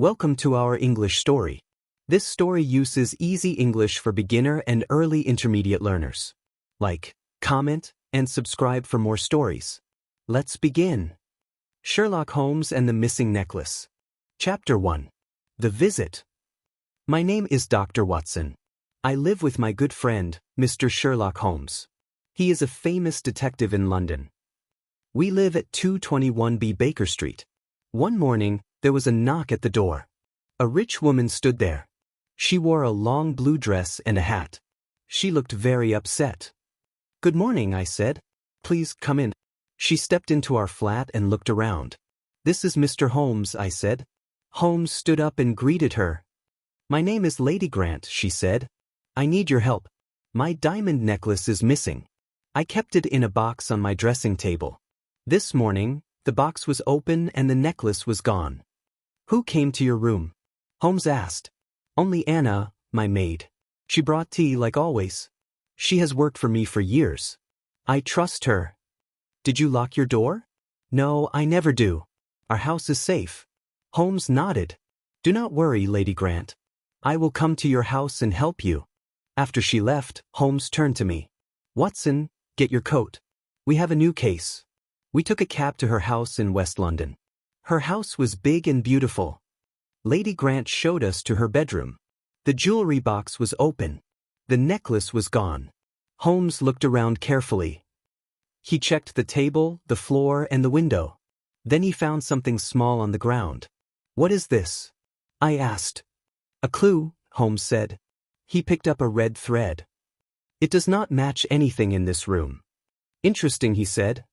Welcome to our English story. This story uses easy English for beginner and early intermediate learners. Like, comment, and subscribe for more stories. Let's begin. Sherlock Holmes and the Missing Necklace. Chapter 1. The Visit. My name is Dr. Watson. I live with my good friend, Mr. Sherlock Holmes. He is a famous detective in London. We live at 221B Baker Street. One morning, there was a knock at the door. A rich woman stood there. She wore a long blue dress and a hat. She looked very upset. "Good morning," I said. "Please come in." She stepped into our flat and looked around. "This is Mr. Holmes," I said. Holmes stood up and greeted her. "My name is Lady Grant," she said. "I need your help. My diamond necklace is missing. I kept it in a box on my dressing table. This morning, the box was open and the necklace was gone." "Who came to your room?" Holmes asked. "Only Anna, my maid. She brought tea like always. She has worked for me for years. I trust her." "Did you lock your door?" "No, I never do. Our house is safe." Holmes nodded. "Do not worry, Lady Grant. I will come to your house and help you." After she left, Holmes turned to me. "Watson, get your coat. We have a new case." We took a cab to her house in West London. Her house was big and beautiful. Lady Grant showed us to her bedroom. The jewelry box was open. The necklace was gone. Holmes looked around carefully. He checked the table, the floor, and the window. Then he found something small on the ground. "What is this?" I asked. "A clue," Holmes said. He picked up a red thread. "It does not match anything in this room." "Interesting," he said.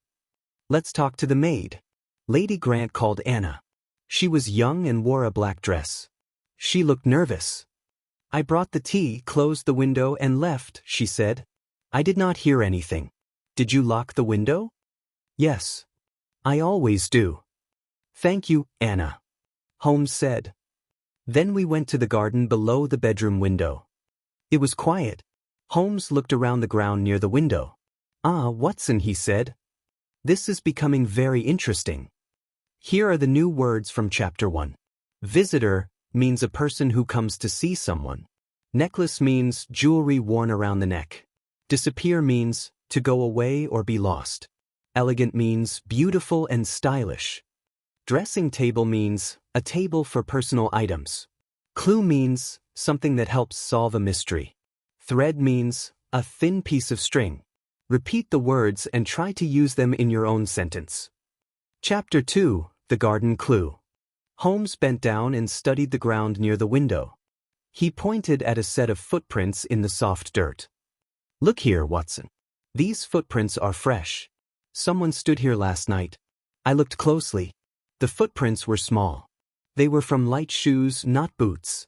"Let's talk to the maid." Lady Grant called Anna. She was young and wore a black dress. She looked nervous. "I brought the tea, closed the window, and left," she said. "I did not hear anything." "Did you lock the window?" "Yes. I always do." "Thank you, Anna," Holmes said. Then we went to the garden below the bedroom window. It was quiet. Holmes looked around the ground near the window. "Ah, Watson," he said. "This is becoming very interesting." Here are the new words from Chapter 1. Visitor means a person who comes to see someone. Necklace means jewelry worn around the neck. Disappear means to go away or be lost. Elegant means beautiful and stylish. Dressing table means a table for personal items. Clue means something that helps solve a mystery. Thread means a thin piece of string. Repeat the words and try to use them in your own sentence. Chapter 2. The Garden Clue. Holmes bent down and studied the ground near the window. He pointed at a set of footprints in the soft dirt. "Look here, Watson. These footprints are fresh. Someone stood here last night." I looked closely. The footprints were small. They were from light shoes, not boots.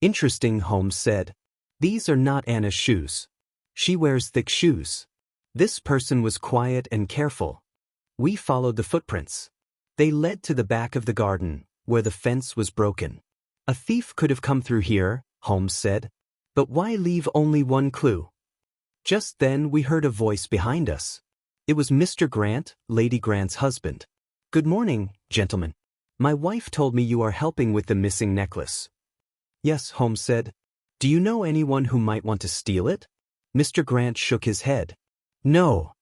"Interesting," Holmes said. "These are not Anna's shoes. She wears thick shoes." This person was quiet and careful. We followed the footprints. They led to the back of the garden, where the fence was broken. "A thief could have come through here," Holmes said. "But why leave only one clue?" Just then we heard a voice behind us. It was Mr. Grant, Lady Grant's husband. "Good morning, gentlemen. My wife told me you are helping with the missing necklace." "Yes," Holmes said. "Do you know anyone who might want to steal it?" Mr. Grant shook his head. "No.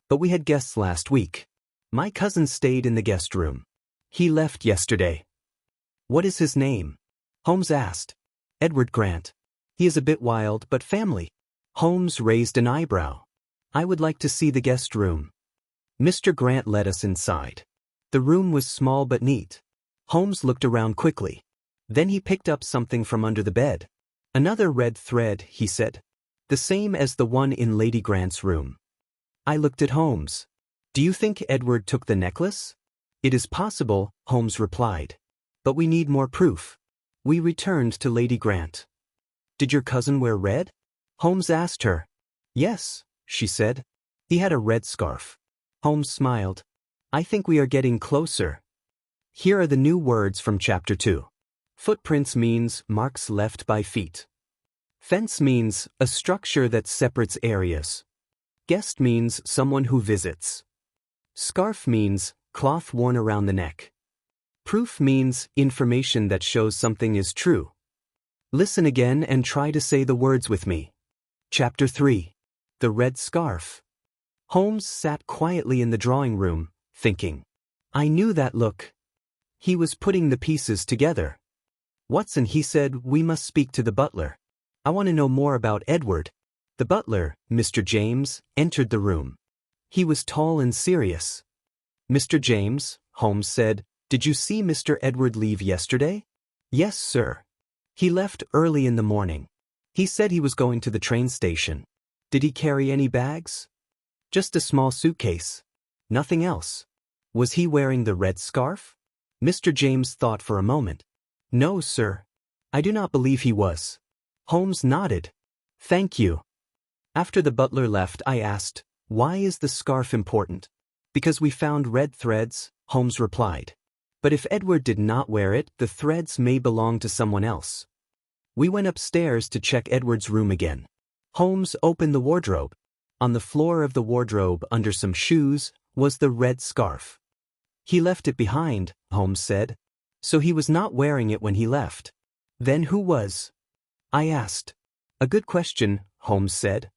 But we had guests last week. My cousin stayed in the guest room. He left yesterday." "What is his name?" Holmes asked. "Edward Grant. He is a bit wild, but family." Holmes raised an eyebrow. "I would like to see the guest room." Mr. Grant led us inside. The room was small but neat. Holmes looked around quickly. Then he picked up something from under the bed. "Another red thread," he said. "The same as the one in Lady Grant's room." I looked at Holmes. "Do you think Edward took the necklace?" "It is possible," Holmes replied. "But we need more proof." We returned to Lady Grant. "Did your cousin wear red?" Holmes asked her. "Yes," she said. "He had a red scarf." Holmes smiled. "I think we are getting closer." Here are the new words from Chapter 2. Footprints means marks left by feet. Fence means a structure that separates areas. Guest means someone who visits. Scarf means cloth worn around the neck. Proof means information that shows something is true. Listen again and try to say the words with me. Chapter 3. The Red Scarf. Holmes sat quietly in the drawing room, thinking. I knew that look. He was putting the pieces together. Watson, he said, we must speak to the butler. I want to know more about Edward. The butler, Mr. James, entered the room. He was tall and serious. Mr. James, Holmes said, did you see Mr. Edward leave yesterday? Yes, sir. He left early in the morning. He said he was going to the train station. Did he carry any bags? Just a small suitcase. Nothing else. Was he wearing the red scarf? Mr. James thought for a moment. No, sir. I do not believe he was. Holmes nodded. Thank you. After the butler left, I asked, why is the scarf important? Because we found red threads, Holmes replied. But if Edward did not wear it, the threads may belong to someone else. We went upstairs to check Edward's room again. Holmes opened the wardrobe. On the floor of the wardrobe, under some shoes, was the red scarf. He left it behind, Holmes said. So he was not wearing it when he left. Then who was? I asked. A good question, Holmes said.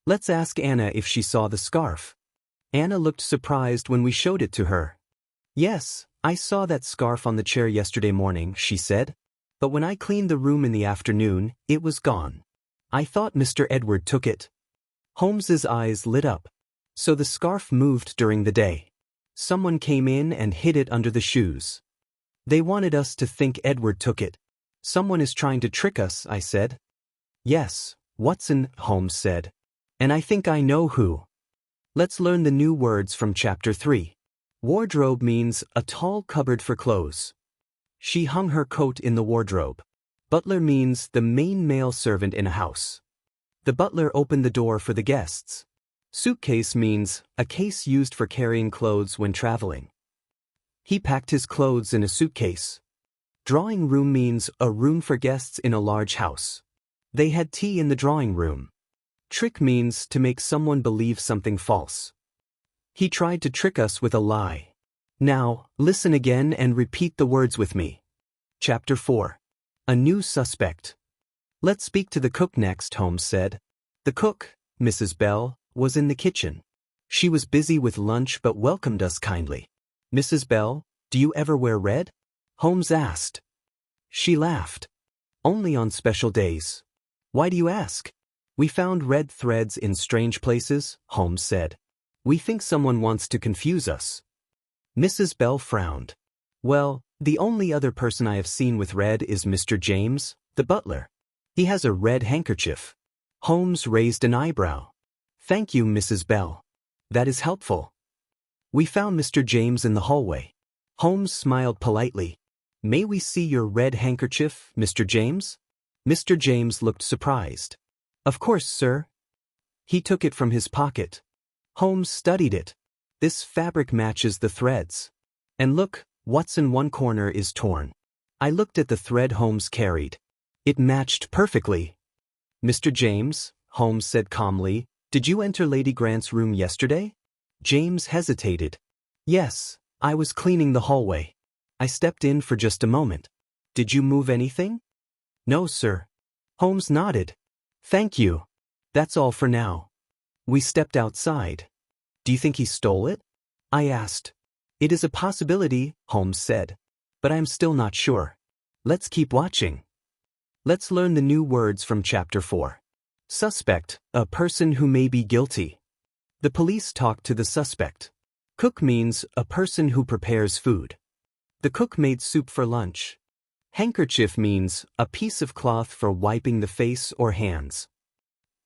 Let's ask Anna if she saw the scarf. Anna looked surprised when we showed it to her. Yes, I saw that scarf on the chair yesterday morning, she said. But when I cleaned the room in the afternoon, it was gone. I thought Mr. Edward took it. Holmes's eyes lit up. So the scarf moved during the day. Someone came in and hid it under the shoes. They wanted us to think Edward took it. Someone is trying to trick us, I said. Yes, Watson, Holmes said. And I think I know who. Let's learn the new words from Chapter 3. Wardrobe means a tall cupboard for clothes. She hung her coat in the wardrobe. Butler means the main male servant in a house. The butler opened the door for the guests. Suitcase means a case used for carrying clothes when traveling. He packed his clothes in a suitcase. Drawing room means a room for guests in a large house. They had tea in the drawing room. Trick means to make someone believe something false. He tried to trick us with a lie. Now, listen again and repeat the words with me. Chapter 4. A new suspect. Let's speak to the cook next, Holmes said. The cook, Mrs. Bell, was in the kitchen. She was busy with lunch but welcomed us kindly. Mrs. Bell, do you ever wear red? Holmes asked. She laughed. Only on special days. Why do you ask? We found red threads in strange places, Holmes said. We think someone wants to confuse us. Mrs. Bell frowned. Well, the only other person I have seen with red is Mr. James, the butler. He has a red handkerchief. Holmes raised an eyebrow. Thank you, Mrs. Bell. That is helpful. We found Mr. James in the hallway. Holmes smiled politely. May we see your red handkerchief, Mr. James? Mr. James looked surprised. Of course, sir. He took it from his pocket. Holmes studied it. This fabric matches the threads. And look, what's in one corner is torn. I looked at the thread Holmes carried. It matched perfectly. Mr. James, Holmes said calmly, did you enter Lady Grant's room yesterday? James hesitated. Yes, I was cleaning the hallway. I stepped in for just a moment. Did you move anything? No, sir. Holmes nodded. Thank you. That's all for now. We stepped outside. Do you think he stole it? I asked. It is a possibility, Holmes said. But I am still not sure. Let's keep watching. Let's learn the new words from Chapter 4. Suspect, a person who may be guilty. The police talked to the suspect. Cook means a person who prepares food. The cook made soup for lunch. Handkerchief means a piece of cloth for wiping the face or hands.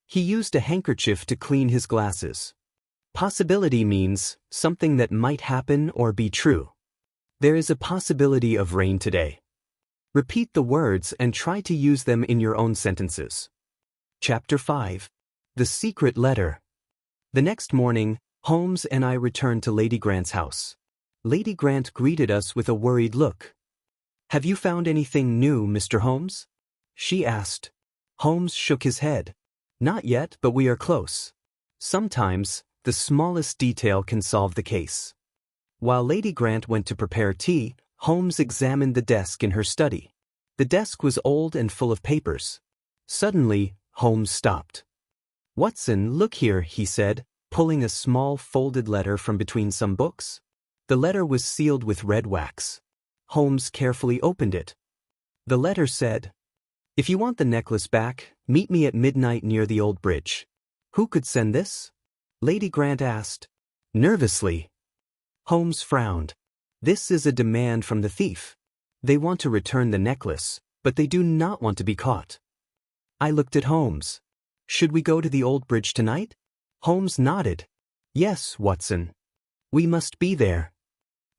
He used a handkerchief to clean his glasses. Possibility means something that might happen or be true. There is a possibility of rain today. Repeat the words and try to use them in your own sentences. Chapter 5. The Secret Letter. The next morning, Holmes and I returned to Lady Grant's house. Lady Grant greeted us with a worried look. Have you found anything new, Mr. Holmes? She asked. Holmes shook his head. Not yet, but we are close. Sometimes, the smallest detail can solve the case. While Lady Grant went to prepare tea, Holmes examined the desk in her study. The desk was old and full of papers. Suddenly, Holmes stopped. "Watson, look here," he said, pulling a small folded letter from between some books. The letter was sealed with red wax. Holmes carefully opened it. The letter said, "If you want the necklace back, meet me at midnight near the old bridge." "Who could send this?" Lady Grant asked, nervously. Holmes frowned. "This is a demand from the thief. They want to return the necklace, but they do not want to be caught." I looked at Holmes. "Should we go to the old bridge tonight?" Holmes nodded. "Yes, Watson. We must be there."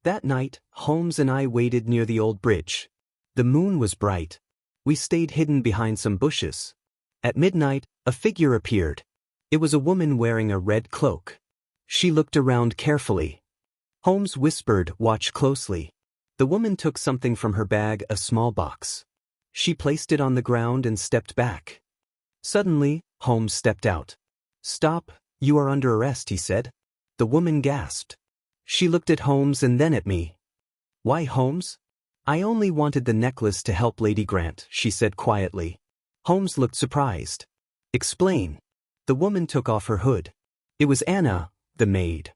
That night, Holmes and I waited near the old bridge. The moon was bright. We stayed hidden behind some bushes. At midnight, a figure appeared. It was a woman wearing a red cloak. She looked around carefully. Holmes whispered, "Watch closely." The woman took something from her bag, a small box. She placed it on the ground and stepped back. Suddenly, Holmes stepped out. "Stop, you are under arrest," he said. The woman gasped. She looked at Holmes and then at me. "Why, Holmes?" "I only wanted the necklace to help Lady Grant," she said quietly. Holmes looked surprised. "Explain." The woman took off her hood. "It was Anna, the maid.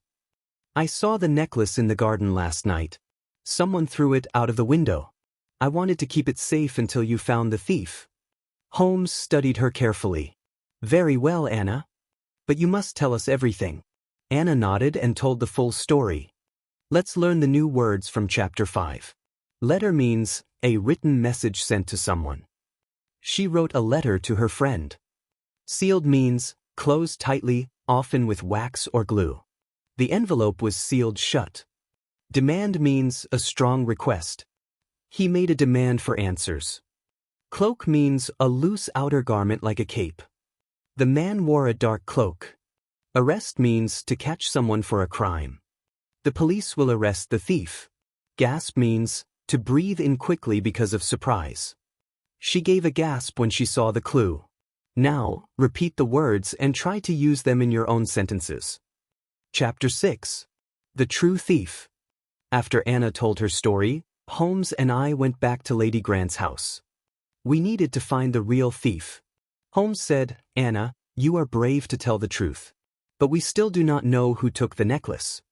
I saw the necklace in the garden last night. Someone threw it out of the window. I wanted to keep it safe until you found the thief." Holmes studied her carefully. "Very well, Anna. But you must tell us everything." Anna nodded and told the full story. Let's learn the new words from Chapter 5. Letter means a written message sent to someone. She wrote a letter to her friend. Sealed means closed tightly, often with wax or glue. The envelope was sealed shut. Demand means a strong request. He made a demand for answers. Cloak means a loose outer garment like a cape. The man wore a dark cloak. Arrest means to catch someone for a crime. The police will arrest the thief. Gasp means to breathe in quickly because of surprise. She gave a gasp when she saw the clue. Now, repeat the words and try to use them in your own sentences. Chapter 6. The True Thief. After Anna told her story, Holmes and I went back to Lady Grant's house. We needed to find the real thief. Holmes said, "Anna, you are brave to tell the truth. But we still do not know who took the necklace."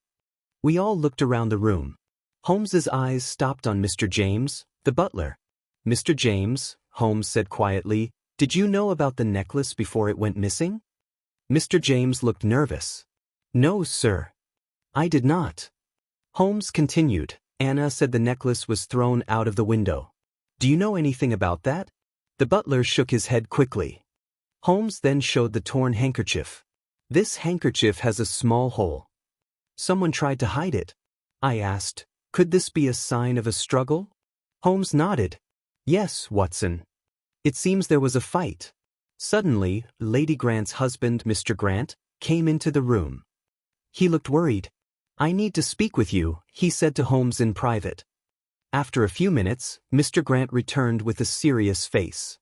We all looked around the room. Holmes's eyes stopped on Mr. James, the butler. "Mr. James," Holmes said quietly, "did you know about the necklace before it went missing?" Mr. James looked nervous. "No, sir. I did not." Holmes continued. "Anna said the necklace was thrown out of the window. Do you know anything about that?" The butler shook his head quickly. Holmes then showed the torn handkerchief. "This handkerchief has a small hole. Someone tried to hide it." I asked, "Could this be a sign of a struggle?" Holmes nodded. "Yes, Watson. It seems there was a fight." Suddenly, Lady Grant's husband, Mr. Grant, came into the room. He looked worried. "I need to speak with you," he said to Holmes in private. After a few minutes, Mr. Grant returned with a serious face.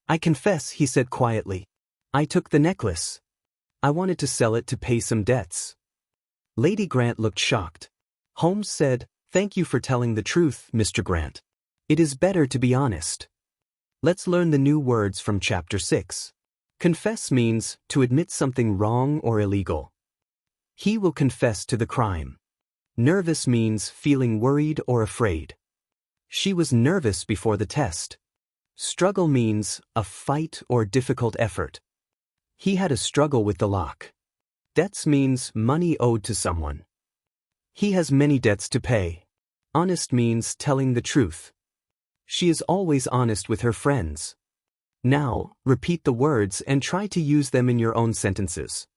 "I confess," he said quietly. "I took the necklace. I wanted to sell it to pay some debts." Lady Grant looked shocked. Holmes said, "Thank you for telling the truth, Mr. Grant. It is better to be honest." Let's learn the new words from Chapter 6. Confess means to admit something wrong or illegal. He will confess to the crime. Nervous means feeling worried or afraid. She was nervous before the test. Struggle means a fight or difficult effort. He had a struggle with the lock. Debts means money owed to someone. He has many debts to pay. Honest means telling the truth. She is always honest with her friends. Now, repeat the words and try to use them in your own sentences.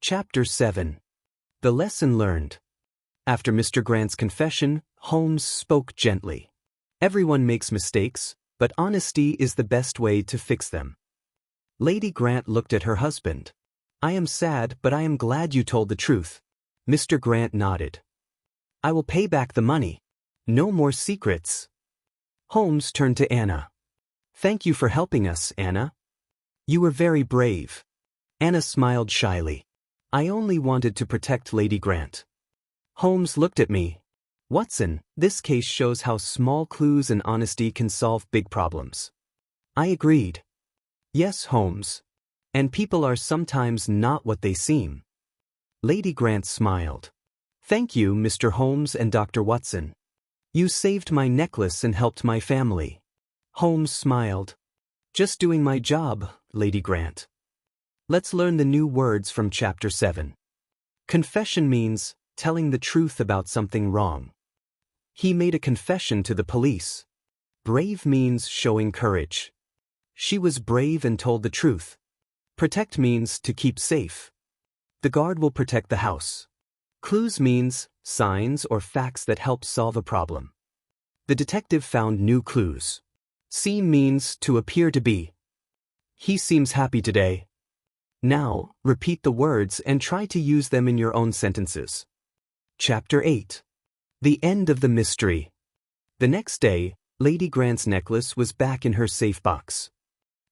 Chapter 7. The Lesson Learned. After Mr. Grant's confession, Holmes spoke gently. "Everyone makes mistakes, but honesty is the best way to fix them." Lady Grant looked at her husband. "I am sad, but I am glad you told the truth." Mr. Grant nodded. "I will pay back the money. No more secrets." Holmes turned to Anna. "Thank you for helping us, Anna. You were very brave." Anna smiled shyly. "I only wanted to protect Lady Grant." Holmes looked at me. Watson, this case shows how small clues and honesty can solve big problems. I agreed. Yes, Holmes. And people are sometimes not what they seem. Lady Grant smiled. Thank you, Mr. Holmes and Dr. Watson. You saved my necklace and helped my family. Holmes smiled. Just doing my job, Lady Grant. Let's learn the new words from Chapter 7. Confession means telling the truth about something wrong. He made a confession to the police. Brave means showing courage. She was brave and told the truth. Protect means to keep safe. The guard will protect the house. Clues means signs or facts that help solve a problem. The detective found new clues. Seem means to appear to be. He seems happy today. Now, repeat the words and try to use them in your own sentences. Chapter 8. The End of the Mystery. The next day, Lady Grant's necklace was back in her safe box.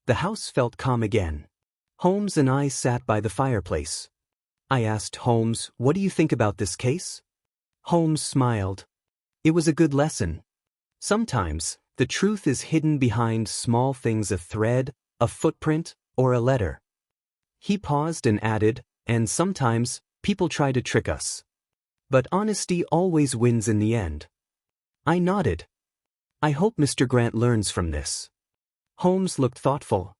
The house felt calm again. Holmes and I sat by the fireplace. I asked Holmes, "What do you think about this case?" Holmes smiled. It was a good lesson. Sometimes, the truth is hidden behind small things: a thread, a footprint, or a letter. He paused and added, and sometimes, people try to trick us. But honesty always wins in the end. I nodded. I hope Mr. Grant learns from this. Holmes looked thoughtful.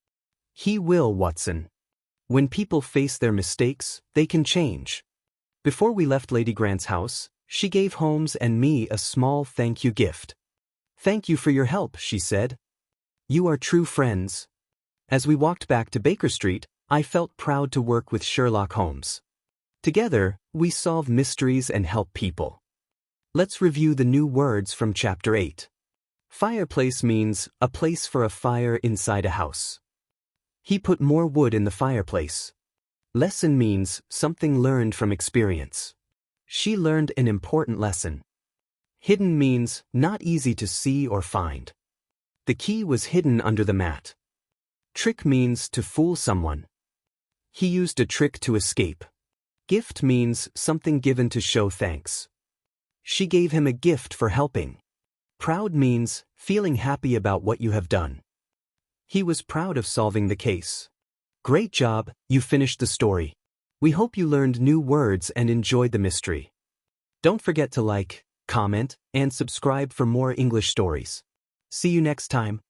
He will, Watson. When people face their mistakes, they can change. Before we left Lady Grant's house, she gave Holmes and me a small thank you gift. Thank you for your help, she said. You are true friends. As we walked back to Baker Street, I felt proud to work with Sherlock Holmes. Together, we solve mysteries and help people. Let's review the new words from Chapter 8. Fireplace means a place for a fire inside a house. He put more wood in the fireplace. Lesson means something learned from experience. She learned an important lesson. Hidden means not easy to see or find. The key was hidden under the mat. Trick means to fool someone. He used a trick to escape. Gift means something given to show thanks. She gave him a gift for helping. Proud means feeling happy about what you have done. He was proud of solving the case. Great job, you finished the story. We hope you learned new words and enjoyed the mystery. Don't forget to like, comment, and subscribe for more English stories. See you next time.